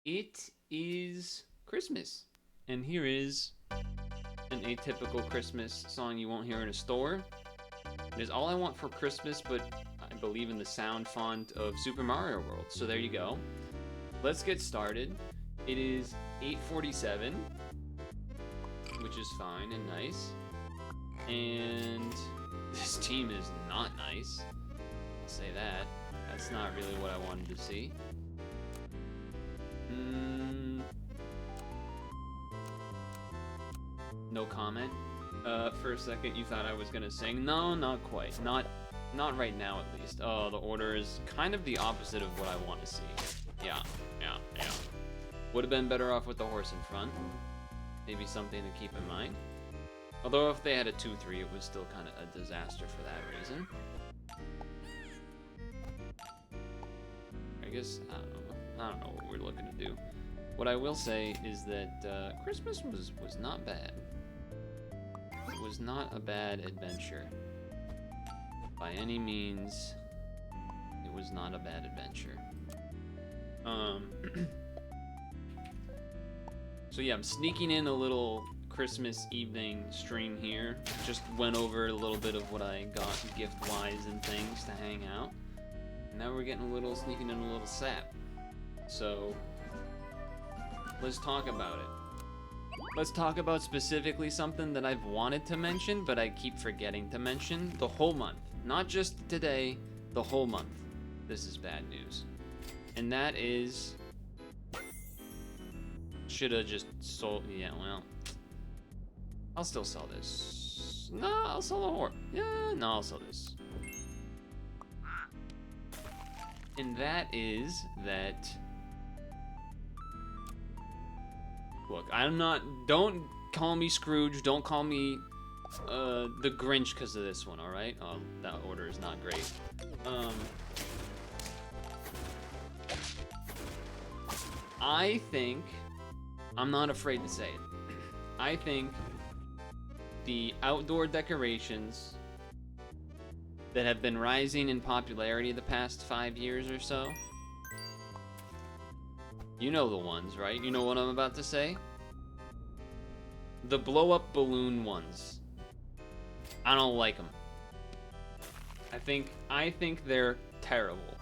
It is Christmas, and here is an atypical Christmas song you won't hear in a store. It is All I Want for Christmas, but I believe in the sound font of Super Mario World. So there you go. Let's get started. It is 8:47, which is fine and nice. And this team is not nice. I'll say that. That's not really what I wanted to see. No comment. For a second you thought I was gonna sing. No, not quite. Not right now at least. Oh, the order is kind of the opposite of what I want to see. Yeah. Would have been better off with the horse in front. Maybe something to keep in mind. Although if they had a 2-3, it was still kind of a disaster for that reason. I guess, I don't know what we're looking to do. What I will say is that Christmas was not bad. It was not a bad adventure. By any means, it was not a bad adventure. So yeah, I'm sneaking in a little Christmas evening stream here. Just went over a little bit of what I got gift-wise and things to hang out. And now we're getting sneaking in a little sap. So, let's talk about it. Let's talk about specifically something that I've wanted to mention, but I keep forgetting to mention. The whole month. Not just today, the whole month. This is bad news. And that is... Should've just sold... Yeah, well... I'll still sell this. No, I'll sell the horse. Yeah, no, I'll sell this. And that is that... Look, I'm not... Don't call me Scrooge. Don't call me the Grinch because of this one, alright? Oh, that order is not great. I think... I'm not afraid to say it. I think the outdoor decorations that have been rising in popularity the past 5 years or so. You know the ones, right? You know what I'm about to say? The blow-up balloon ones. I don't like them. I think they're terrible.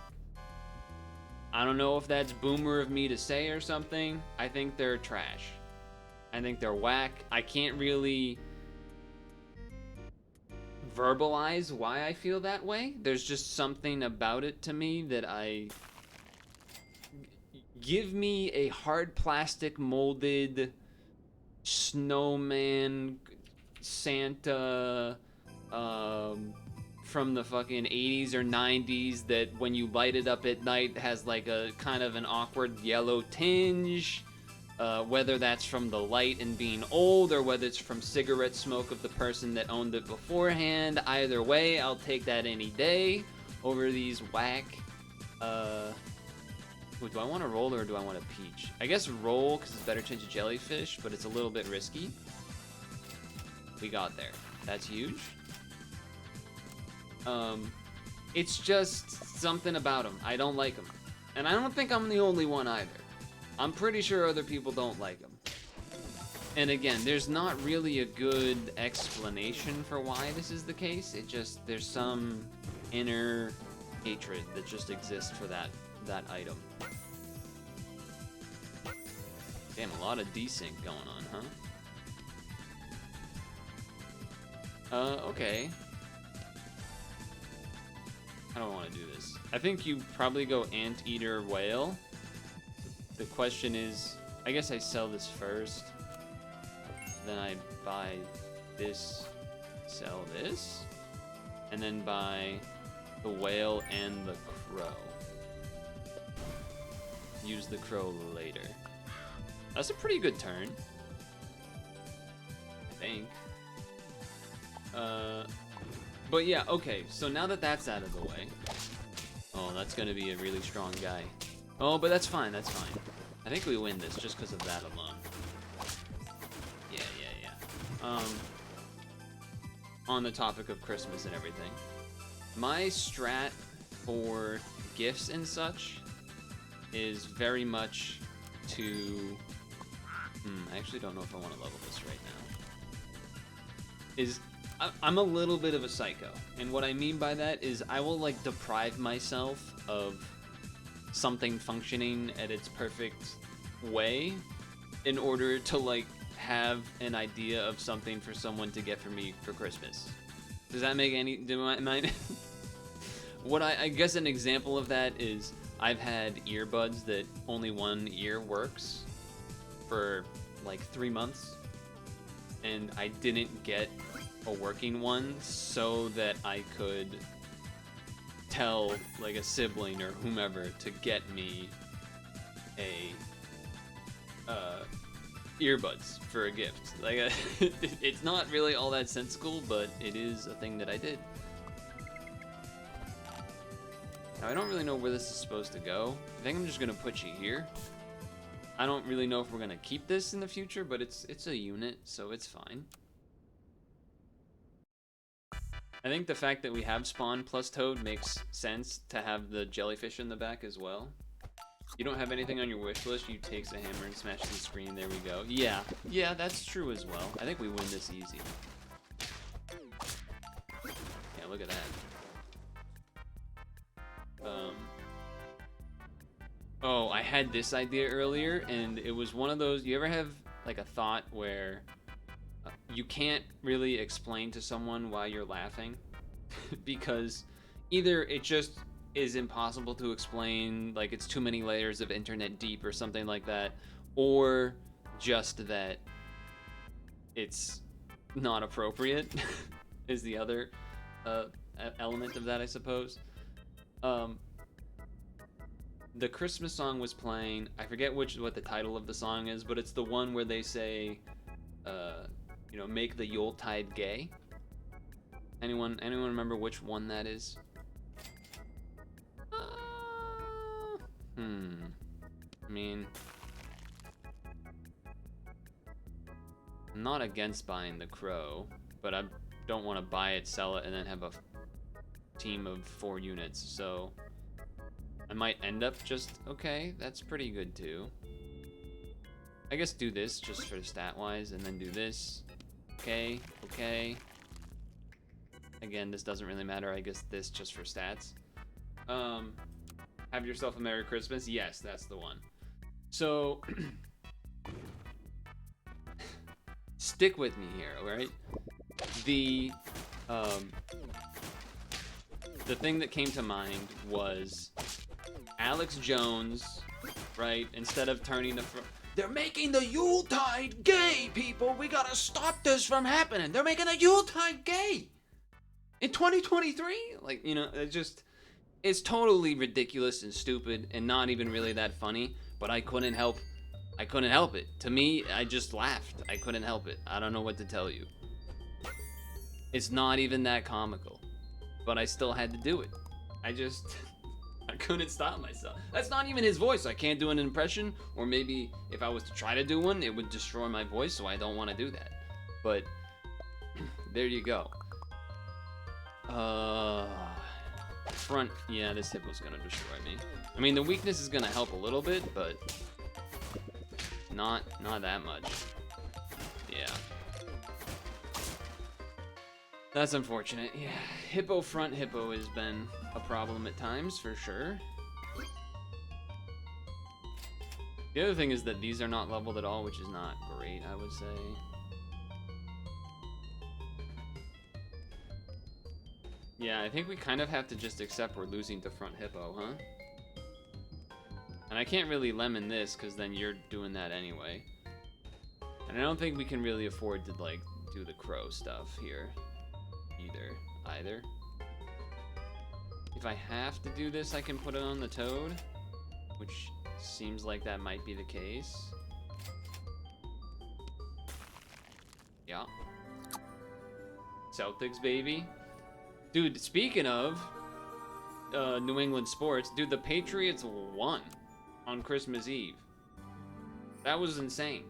I don't know if that's boomer of me to say or something. I think they're trash. I think they're whack. I can't really verbalize why I feel that way. There's just something about it to me that give me a hard plastic molded snowman Santa from the fucking 80s or 90s that when you light it up at night has like a kind of an awkward yellow tinge. Whether that's from the light and being old or whether it's from cigarette smoke of the person that owned it beforehand. Either way, I'll take that any day over these whack. Wait, do I want a roll or do I want a peach? I guess roll because it's better chance of jellyfish, but it's a little bit risky. We got there. That's huge. It's just something about them. I don't like them. And I don't think I'm the only one either. I'm pretty sure other people don't like them. And again, there's not really a good explanation for why this is the case. It just, there's some inner hatred that just exists for that item. Damn, a lot of desync going on, huh? Okay. I don't want to do this. I think you probably go Anteater Whale. The question is, I guess I sell this first. Then I buy this, sell this, and then buy the whale and the crow. Use the crow later. That's a pretty good turn. I think. But yeah, okay, so now that that's out of the way. Oh, that's gonna be a really strong guy. Oh, but that's fine, that's fine. I think we win this just because of that alone. Yeah. On the topic of Christmas and everything. My strat for gifts and such is very much to... I actually don't know if I want to level this right now. I'm a little bit of a psycho. And what I mean by that is I will, like, deprive myself of something functioning at its perfect way in order to, like, have an idea of something for someone to get for me for Christmas. Does that make any... What I guess an example of that is I've had earbuds that only one ear works for like 3 months, and I didn't get a working one so that I could tell like a sibling or whomever to get me a earbuds for a gift. Like it's not really all that sensical, but it is a thing that I did. Now, I don't really know where this is supposed to go. I think I'm just gonna put you here. I don't really know if we're gonna keep this in the future, but it's a unit, so it's fine. I think the fact that we have Spawn plus Toad makes sense to have the jellyfish in the back as well. You don't have anything on your wish list, you take the hammer and smash the screen, there we go. Yeah, that's true as well. I think we win this easy. Yeah, look at that. Oh, I had this idea earlier, and it was one of those, you ever have like a thought where you can't really explain to someone why you're laughing? Because either it just is impossible to explain, like it's too many layers of internet deep or something like that, or just that it's not appropriate is the other element of that, I suppose. The Christmas song was playing. I forget what the title of the song is, but it's the one where they say, you know, make the Yuletide gay. Anyone remember which one that is? I mean, I'm not against buying the Crow, but I don't want to buy it, sell it, and then have a team of 4 units, so I might end up just, okay, that's pretty good too. I guess do this just for stat-wise, and then do this. Okay. Again, this doesn't really matter, I guess this just for stats. Have yourself a Merry Christmas? Yes, that's the one. So, stick with me here, alright? The thing that came to mind was Alex Jones, right? Instead of turning the... They're making the Yuletide gay, people! We gotta stop this from happening! They're making the Yuletide gay! In 2023? Like, you know, it's totally ridiculous and stupid and not even really that funny, but I couldn't help it. To me, I just laughed. I couldn't help it. I don't know what to tell you. It's not even that comical, but I still had to do it. I couldn't stop myself. That's not even his voice. I can't do an impression, or maybe if I was to try to do one, it would destroy my voice, so I don't want to do that. But there you go. Front, yeah, this hippo's gonna destroy me. I mean, the weakness is gonna help a little bit, but not that much. Yeah. That's unfortunate. Yeah, front hippo has been a problem at times, for sure. The other thing is that these are not leveled at all, which is not great, I would say. Yeah, I think we kind of have to just accept we're losing to front hippo, huh? And I can't really lemon this, because then you're doing that anyway. And I don't think we can really afford to, like, do the crow stuff here. Either. If I have to do this, I can put it on the toad, which seems like that might be the case. Yeah. Celtics, baby. Dude, speaking of New England sports, dude, the Patriots won on Christmas Eve. That was insane.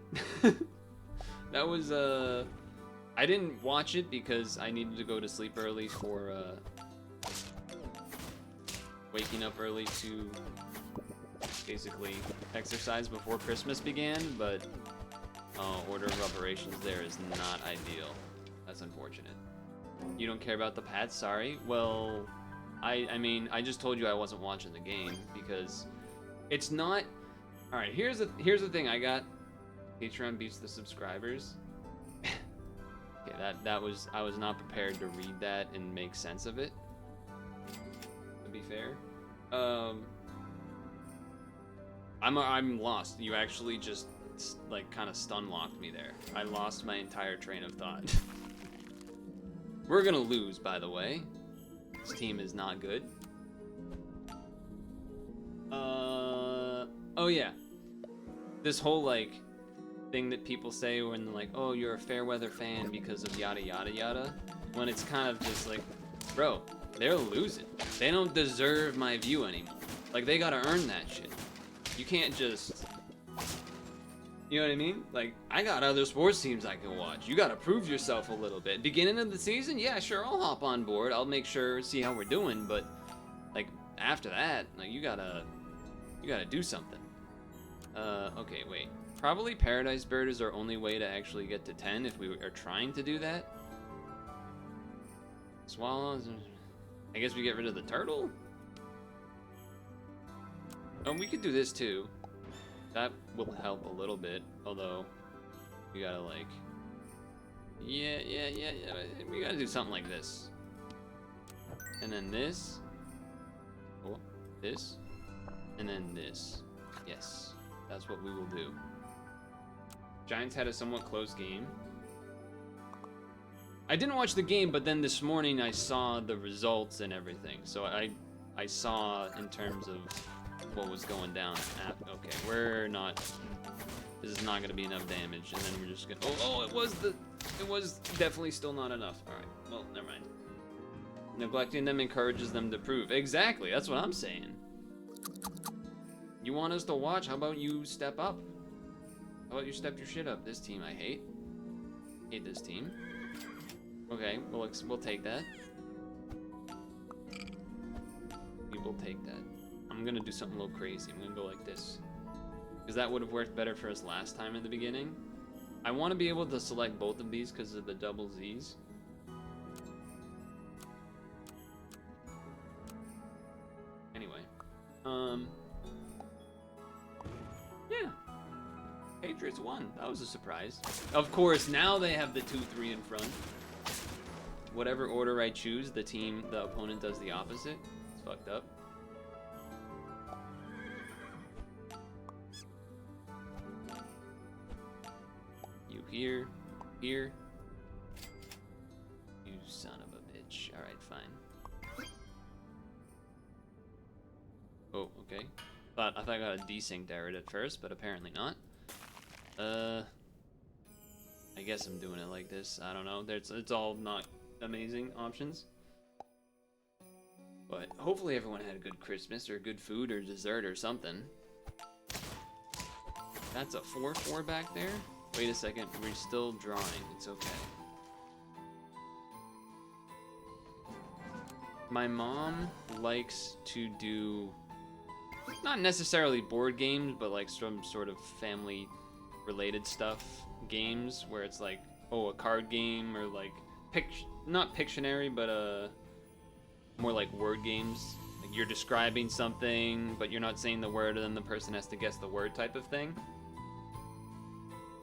That was, I didn't watch it because I needed to go to sleep early for, waking up early to basically exercise before Christmas began, but order of operations there is not ideal. That's unfortunate. You don't care about the pets? Sorry. Well, I mean, I just told you I wasn't watching the game because it's not. All right, here's the thing I got. Patreon beats the subscribers. Okay, I was not prepared to read that and make sense of it. To be fair, I'm lost. You actually just like kind of stun locked me there. I lost my entire train of thought. We're gonna lose, by the way. This team is not good. Oh yeah. This whole like thing that people say when they're like, oh, you're a fair weather fan because of yada yada yada, when it's kind of just like, bro, they're losing. They don't deserve my view anymore. Like, they gotta earn that shit. You can't just, you know what I mean? Like, I got other sports teams I can watch. You gotta prove yourself a little bit. Beginning of the season, yeah, sure, I'll hop on board. I'll make sure, see how we're doing, but like after that, like you gotta do something. Okay, wait. Probably Paradise Bird is our only way to actually get to 10 if we are trying to do that. Swallows. I guess we get rid of the turtle? Oh, we could do this too. That will help a little bit, although we gotta like... Yeah. We gotta do something like this. And then this. Oh, this. And then this. Yes, that's what we will do. Giants had a somewhat close game. I didn't watch the game, but then this morning I saw the results and everything. So I saw in terms of what was going down. Okay, we're not. This is not gonna be enough damage, and then we're just gonna. Oh, it was definitely still not enough. All right, well, never mind. Neglecting them encourages them to prove. Exactly, that's what I'm saying. You want us to watch? How about you step up? How about you step your shit up? This team I hate. Hate this team. Okay, we'll take that. We will take that. I'm gonna do something a little crazy. I'm gonna go like this. Because that would have worked better for us last time in the beginning. I want to be able to select both of these because of the double Z's. Anyway. Yeah. Patriots won. That was a surprise. Of course, now they have the 2-3 in front. Whatever order I choose, the opponent does the opposite. It's fucked up. You here. You son of a bitch. Alright, fine. Oh, okay. I thought I got a desynced error at first, but apparently not. I guess I'm doing it like this. I don't know. It's all not amazing options. But hopefully everyone had a good Christmas or good food or dessert or something. That's a 4-4 back there? Wait a second. We're still drawing. It's okay. My mom likes to do not necessarily board games, but like some sort of family related stuff, games where it's like, oh, a card game or like not Pictionary, but more like word games. Like you're describing something, but you're not saying the word, and then the person has to guess the word type of thing.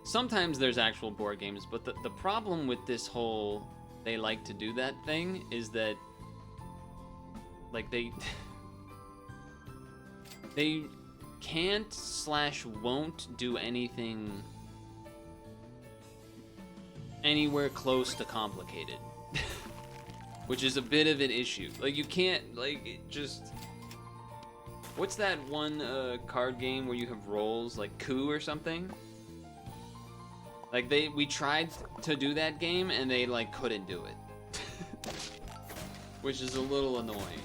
Sometimes there's actual board games, but the problem with this whole they like to do that thing is that like they can't/won't do anything anywhere close to complicated. Which is a bit of an issue. Like you can't, like, it just... What's that one card game where you have rolls, like Coup or something? Like we tried to do that game and they like couldn't do it. Which is a little annoying.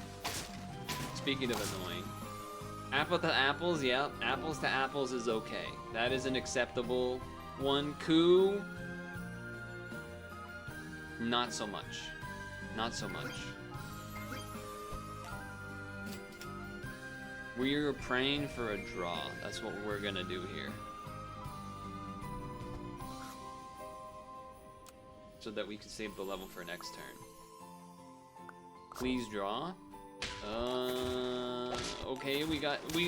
Speaking of annoying. Apple to apples, yeah. Apples to apples is okay. That is an acceptable one. Coup, not so much. Not so much. We're praying for a draw. That's what we're gonna do here. So that we can save the level for next turn. Please draw. Okay,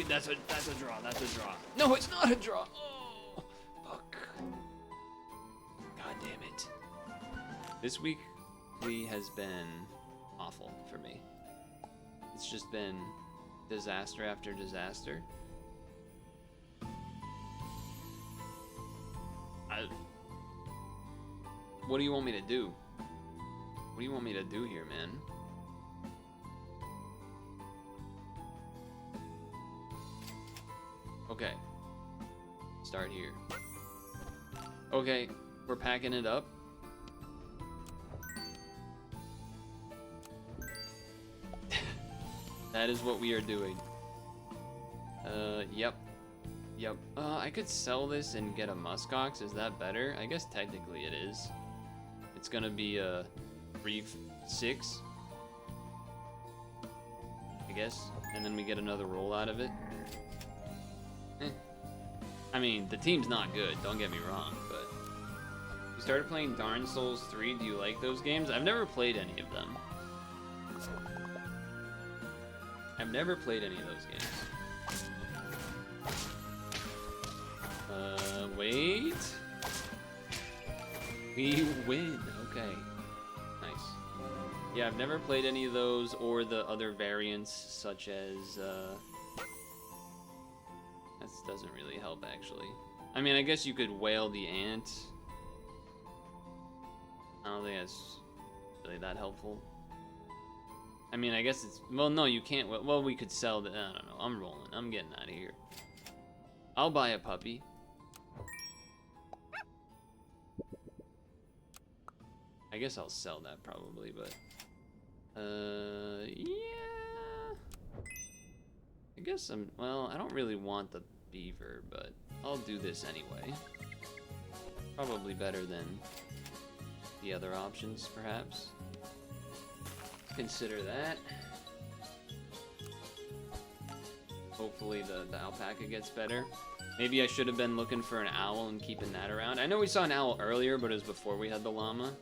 that's a draw. That's a draw. No, it's not a draw. Oh, fuck. God damn it. This week has been awful for me. It's just been disaster after disaster. What do you want me to do? What do you want me to do here, man? Okay. Start here. Okay, we're packing it up. That is what we are doing. Yep. Yep. I could sell this and get a muskox. Is that better? I guess technically it is. It's gonna be a 3-6. I guess. And then we get another roll out of it. I mean, the team's not good, don't get me wrong, but... You started playing Dark Souls 3, do you like those games? I've never played any of them. I've never played any of those games. Wait. We win, okay. Nice. Yeah, I've never played any of those or the other variants, such as, That doesn't really help, actually. I mean, I guess you could whale the ant. I don't think that's really that helpful. I mean, I guess it's... Well, no, you can't... Well, we could sell the... I don't know. I'm rolling. I'm getting out of here. I'll buy a puppy. I guess I'll sell that probably, but... yeah... I guess I'm... Well, I don't really want the beaver, but I'll do this anyway. Probably better than the other options, perhaps. Consider that. Hopefully the alpaca gets better. Maybe I should have been looking for an owl and keeping that around. I know we saw an owl earlier, but it was before we had the llama.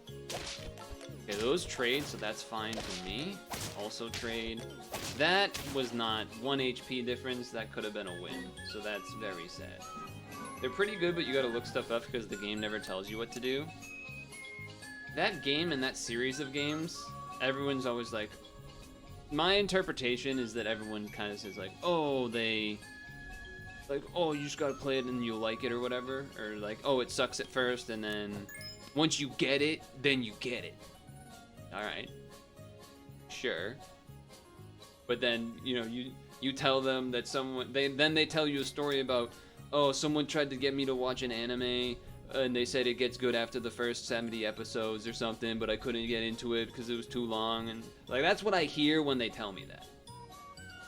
Okay, those trade, so that's fine for me. Also trade. That was not 1 HP difference. That could have been a win, so that's very sad. They're pretty good, but you gotta look stuff up because the game never tells you what to do. That game and that series of games, everyone's always like... My interpretation is that everyone kind of says like, oh, like, oh, you just gotta play it and you'll like it or whatever. Or like, oh, it sucks at first and then once you get it, then you get it. Alright. Sure. But then, you know, you tell them that someone... Then they tell you a story about, oh, someone tried to get me to watch an anime and they said it gets good after the first 70 episodes or something, but I couldn't get into it because it was too long. And like, that's what I hear when they tell me that.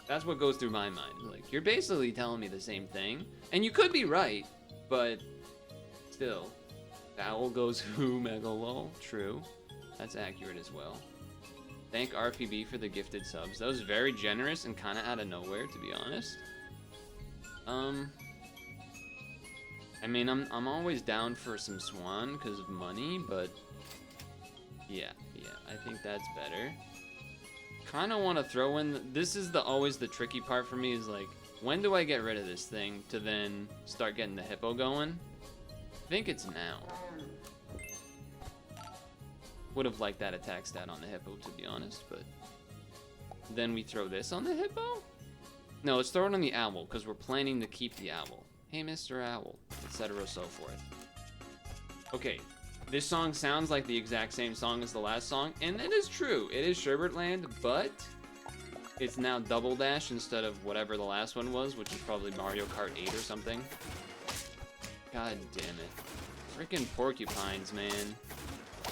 That's what goes through my mind. Like, you're basically telling me the same thing, and you could be right, but still. The owl goes who, Megalol? True. That's accurate as well. Thank RPB for the gifted subs. That was very generous and kind of out of nowhere, to be honest. I mean, I'm always down for some swan because of money, but yeah, I think that's better. Kind of want to throw in, this is always the tricky part for me is like, when do I get rid of this thing to then start getting the hippo going? I think it's now. Would have liked that attack stat on the hippo, to be honest, but then we throw this on the hippo? No, let's throw it on the owl because we're planning to keep the owl. Hey, Mr. Owl, etc. so forth. Okay, this song sounds like the exact same song as the last song, and it is true. It is Sherbert Land, but it's now Double Dash instead of whatever the last one was, which is probably Mario Kart 8 or something. God damn it. Freaking porcupines, man.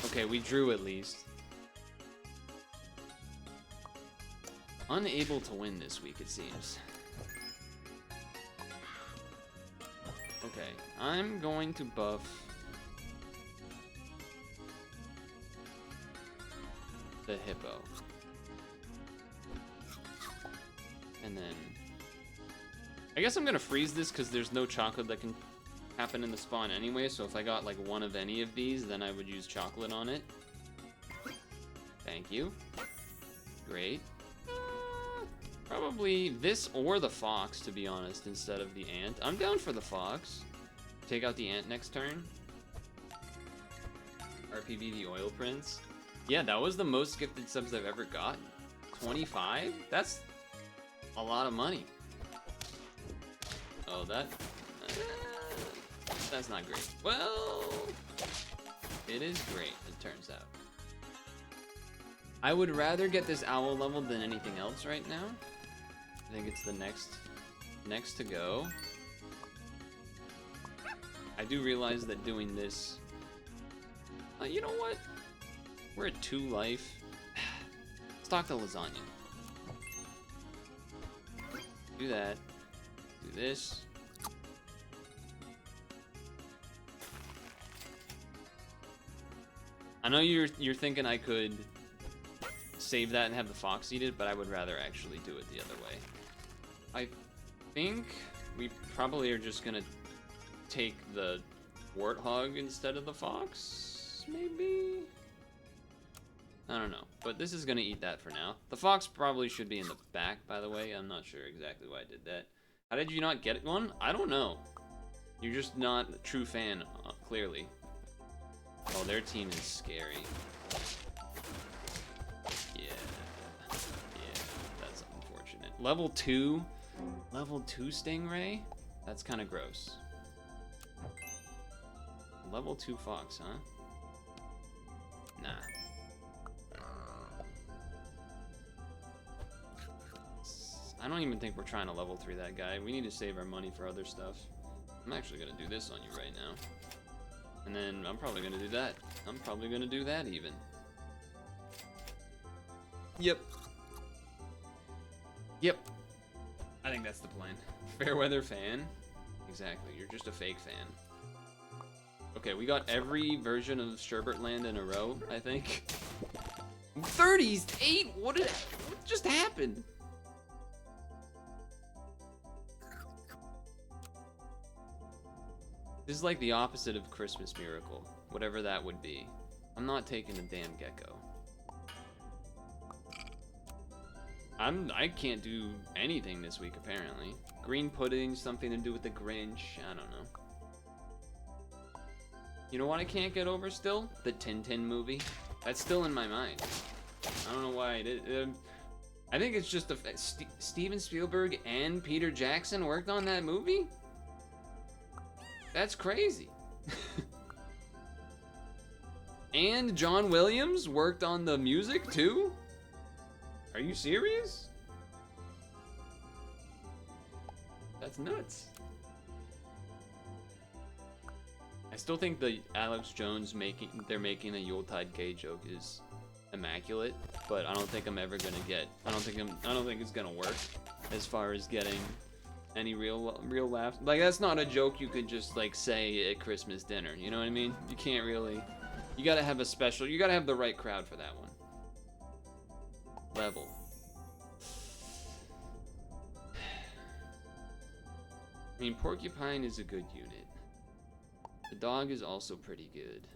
Okay, we drew at least. Unable to win this week, it seems. Okay, I'm going to buff the hippo. And then I guess I'm gonna freeze this because there's no chocolate that can happen in the spawn anyway, so if I got like one of any of these, then I would use chocolate on it. Thank you. Great. Probably this or the fox, to be honest, instead of the ant. I'm down for the fox. Take out the ant next turn. RPB the oil prince. Yeah, that was the most gifted subs I've ever gotten. 25? That's a lot of money. Oh, that's not great. Well, it is great, it turns out. I would rather get this owl level than anything else right now. I think it's the next to go. I do realize that doing this... you know what? We're at 2 life. Stock the lasagna. Do that. Do this. I know you're thinking I could save that and have the fox eat it, but I would rather actually do it the other way. I think we probably are just gonna take the warthog instead of the fox, maybe? I don't know, but this is gonna eat that for now. The fox probably should be in the back, by the way. I'm not sure exactly why I did that. How did you not get one? I don't know. You're just not a true fan, clearly. Oh, their team is scary. Yeah, that's unfortunate. Level 2 Stingray? That's kind of gross. Level 2 Fox, huh? Nah. I don't even think we're trying to level 3 that guy. We need to save our money for other stuff. I'm actually gonna do this on you right now. And then I'm probably gonna do that. I'm probably gonna do that even. Yep. Yep. I think that's the plan. Fairweather fan? Exactly, you're just a fake fan. Okay, we got every version of Sherbert in a row, I think. 38? What just happened? This is like the opposite of Christmas Miracle, whatever that would be. I'm not taking a damn gecko. I can't do anything this week, apparently. Green pudding, something to do with the Grinch, I don't know. You know what I can't get over still? The Tintin movie. That's still in my mind. I don't know why I did. I think it's just Steven Spielberg and Peter Jackson worked on that movie? That's crazy. And John Williams worked on the music too? Are you serious? That's nuts. I still think the Alex Jones they're making a Yuletide gay joke is immaculate, but I don't think I'm ever gonna get. I don't think it's gonna work as far as getting any real laughs. Like, that's not a joke you could just like say at Christmas dinner. You know what I mean? You can't really. You gotta have you gotta have the right crowd for that one. Level. I mean, Porcupine is a good unit. The dog is also pretty good.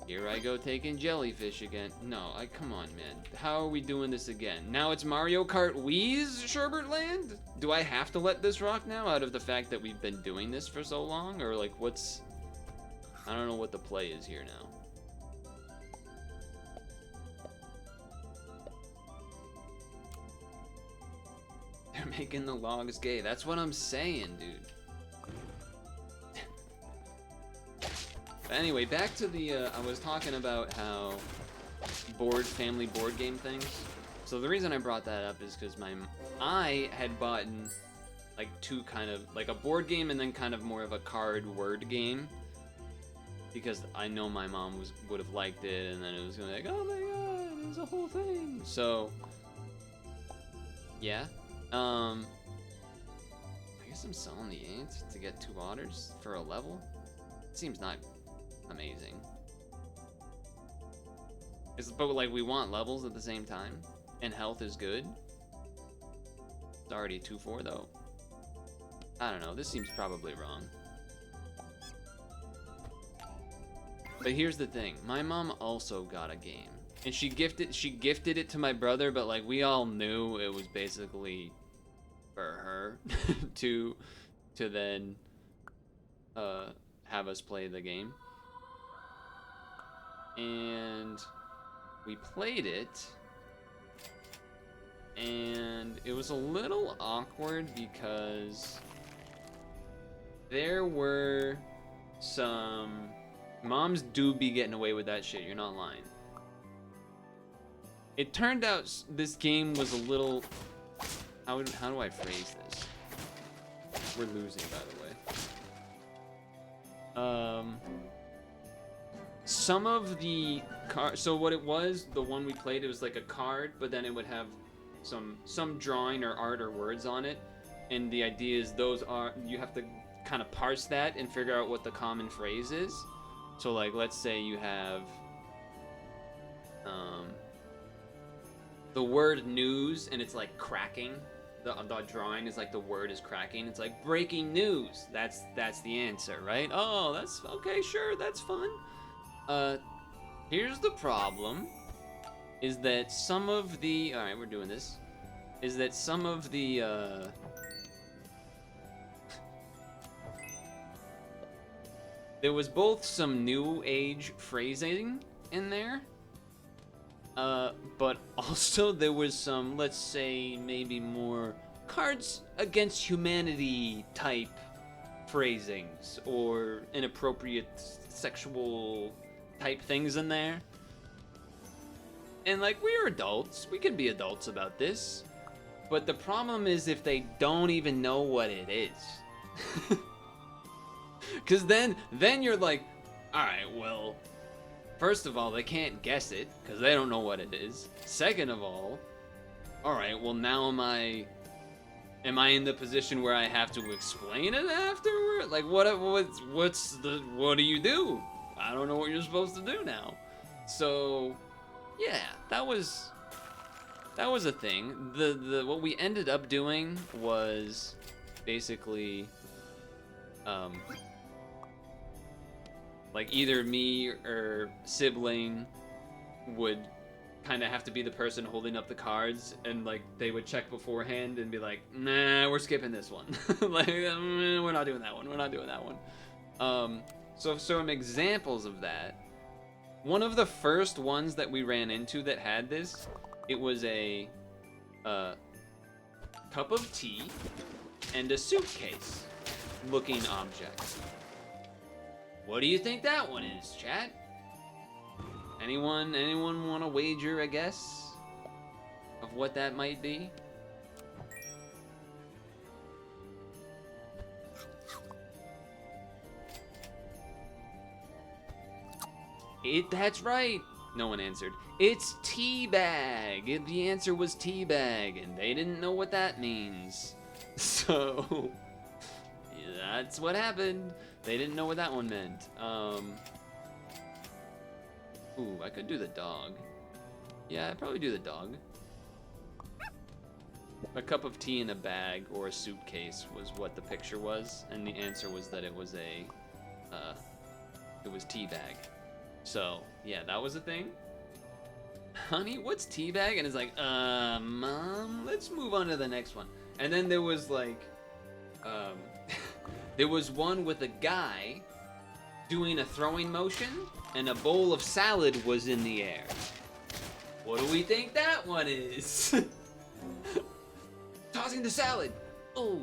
Here I go taking jellyfish again. No, come on, man. How are we doing this again? Now it's Mario Kart Wii's Sherbert Land? Do I have to let this rock now out of the fact that we've been doing this for so long? Or like, I don't know what the play is here now. They're making the logs gay. That's what I'm saying, dude. But anyway, back to the, I was talking about how family board game things. So the reason I brought that up is because I had bought like two kind of, like a board game and then kind of more of a card word game. Because I know my mom would have liked it, and then it was gonna be like, oh my god, there's a whole thing. So, yeah. I guess I'm selling the ant to get 2 otters for a level. It seems not amazing. But like, we want levels at the same time, and health is good. It's already 2-4 though. I don't know, this seems probably wrong. But here's the thing, my mom also got a game. And she gifted it to my brother, but like we all knew it was basically for her to then have us play the game. And we played it, and it was a little awkward because there were some moms do be getting away with that shit, you're not lying. It turned out this game was a little, how do I phrase this? We're losing, by the way. Some of the cards, so what it was, the one we played, it was like a card, but then it would have some drawing or art or words on it. And the idea is you have to kind of parse that and figure out what the common phrase is. So like, let's say you have the word news, and it's like cracking. The drawing is like the word is cracking. It's like breaking news. That's the answer, right? Oh, that's okay, sure, that's fun. Here's the problem, is that some of the, all right, we're doing this, is that some of the, there was both some new age phrasing in there, but also there was some, let's say, maybe more Cards Against Humanity type phrasings or inappropriate sexual type things in there. And like, we're adults, we can be adults about this, but the problem is if they don't even know what it is. Because then you're like, alright, well, first of all, they can't guess it because they don't know what it is. Second of all, alright, well, now am I in the position where I have to explain it afterward? Like, what do you do? I don't know what you're supposed to do now. So, yeah, that was a thing. What we ended up doing was basically, like either me or sibling would kind of have to be the person holding up the cards, and like they would check beforehand and be like, nah, we're skipping this one. Like, we're not doing that one. We're not doing that one. So some examples of that. One of the first ones that we ran into that had this, it was a cup of tea and a suitcase looking object. What do you think that one is, chat? Anyone want to wager a guess of what that might be? That's right. No one answered. It's tea bag. The answer was tea bag, and they didn't know what that means. So that's what happened. They didn't know what that one meant. Ooh, I could do the dog. Yeah, I'd probably do the dog. A cup of tea in a bag or a suitcase was what the picture was, and the answer was that it was tea bag. So, yeah, that was a thing. Honey, what's tea bag? And it's like, Mom, let's move on to the next one. And then there was like, there was one with a guy doing a throwing motion, and a bowl of salad was in the air. What do we think that one is? Tossing the salad. Oh.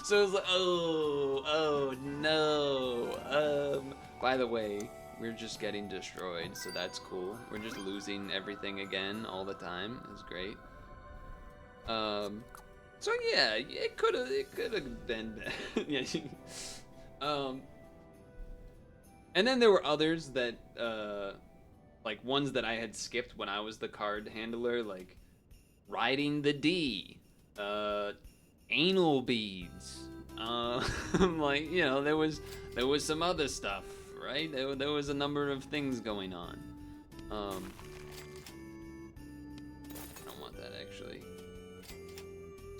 So it was like, oh no. By the way, we're just getting destroyed, so that's cool. We're just losing everything again all the time. It's great. So yeah, it could have been bad. Yeah. And then there were others that, like ones that I had skipped when I was the card handler, like riding the D, anal beads. Like, you know, there was some other stuff, right? There was a number of things going on.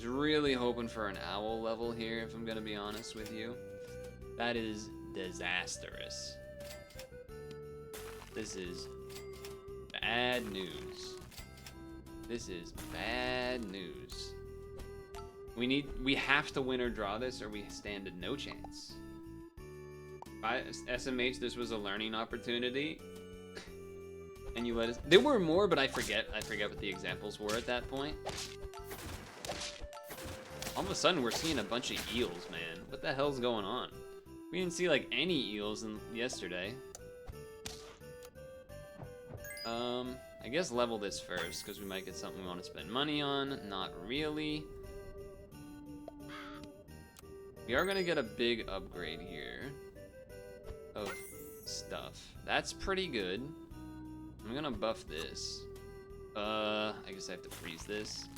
was really hoping for an owl level here, if I'm gonna be honest with you. That is disastrous. This is bad news. This is bad news. We have to win or draw this, or we stand a no chance. By SMH, this was a learning opportunity. And you let us. There were more, but I forget what the examples were at that point. All of a sudden, we're seeing a bunch of eels, man. What the hell's going on? We didn't see like any eels yesterday. I guess level this first, because we might get something we want to spend money on. Not really. We are gonna get a big upgrade here of stuff. That's pretty good. I'm gonna buff this. I guess I have to freeze this.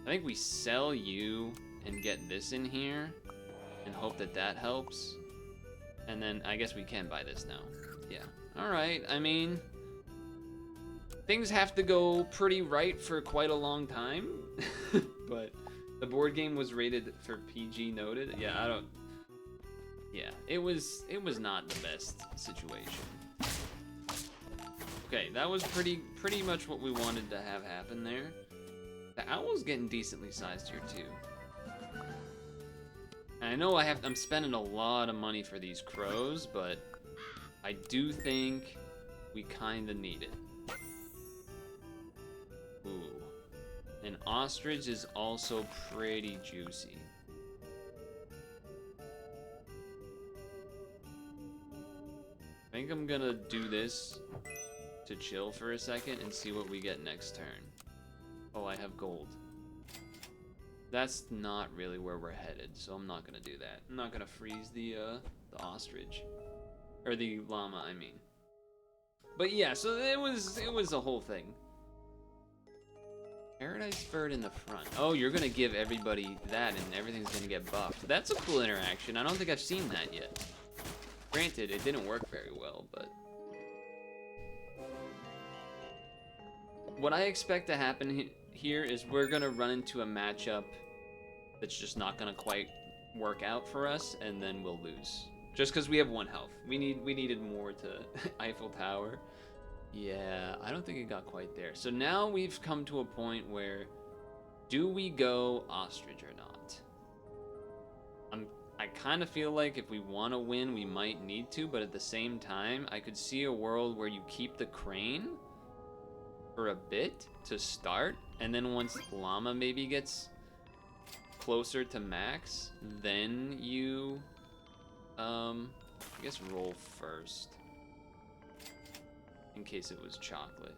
I think we sell you and get this in here and hope that that helps. And then I guess we can buy this now. Yeah. All right. I mean, things have to go pretty right for quite a long time, but the board game was rated for PG noted. Yeah, yeah, it was not the best situation. Okay, that was pretty much what we wanted to have happen there. The owl's getting decently sized here too. And I know I'm spending a lot of money for these crows, but I do think we kinda need it. Ooh. An ostrich is also pretty juicy. I think I'm gonna do this to chill for a second and see what we get next turn. Oh, I have gold. That's not really where we're headed, so I'm not gonna do that. I'm not gonna freeze the ostrich. Or the llama, I mean. But yeah, so it was a whole thing. Paradise bird in the front. Oh, you're gonna give everybody that and everything's gonna get buffed. That's a cool interaction. I don't think I've seen that yet. Granted, it didn't work very well, but... What I expect to happen here is we're gonna run into a matchup that's just not gonna quite work out for us, and then we'll lose. Just because we have 1 health. We needed more to Eiffel Tower. Yeah, I don't think it got quite there. So now we've come to a point where, do we go ostrich or not? I kind of feel like if we want to win, we might need to, but at the same time, I could see a world where you keep the crane for a bit to start, and then once llama maybe gets closer to max, then you, I guess roll first. In case it was chocolate.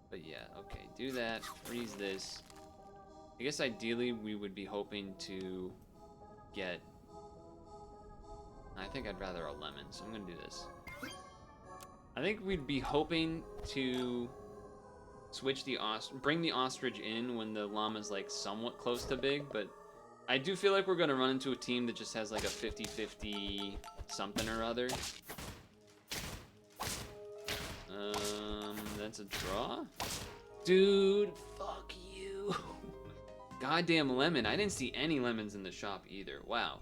But yeah, okay, do that, freeze this. I guess ideally we would be hoping to get... I think I'd rather a lemon, so I'm gonna do this. I think we'd be hoping to switch the bring the ostrich in when the llama's like somewhat close to big, but I do feel like we're gonna run into a team that just has like a 50-50 something or other. That's a draw? Dude, fuck you. Goddamn lemon. I didn't see any lemons in the shop either. Wow.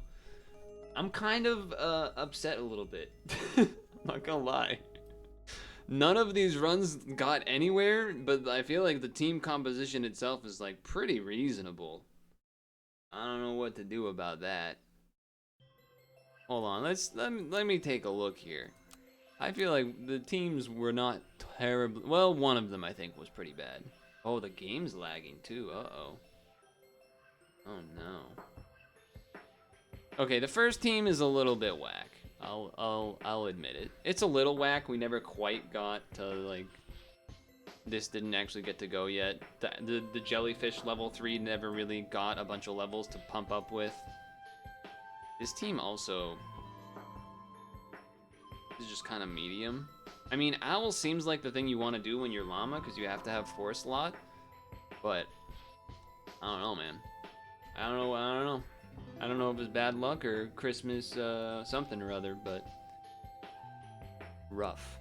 I'm kind of upset a little bit. I'm not gonna lie. None of these runs got anywhere, but I feel like the team composition itself is like pretty reasonable. I don't know what to do about that. Hold on, let me take a look here. I feel like the teams were not terribly... Well, one of them I think was pretty bad. Oh, the game's lagging too. Uh-oh. Oh no. Okay, the first team is a little bit whack. I'll admit it. It's a little whack. We never quite got to like... This didn't actually get to go yet. The jellyfish level 3 never really got a bunch of levels to pump up with. This team also... is just kind of medium. I mean, owl seems like the thing you want to do when you're llama because you have to have force lot, but I don't know, man. I don't know if it's bad luck or Christmas something or other, but rough.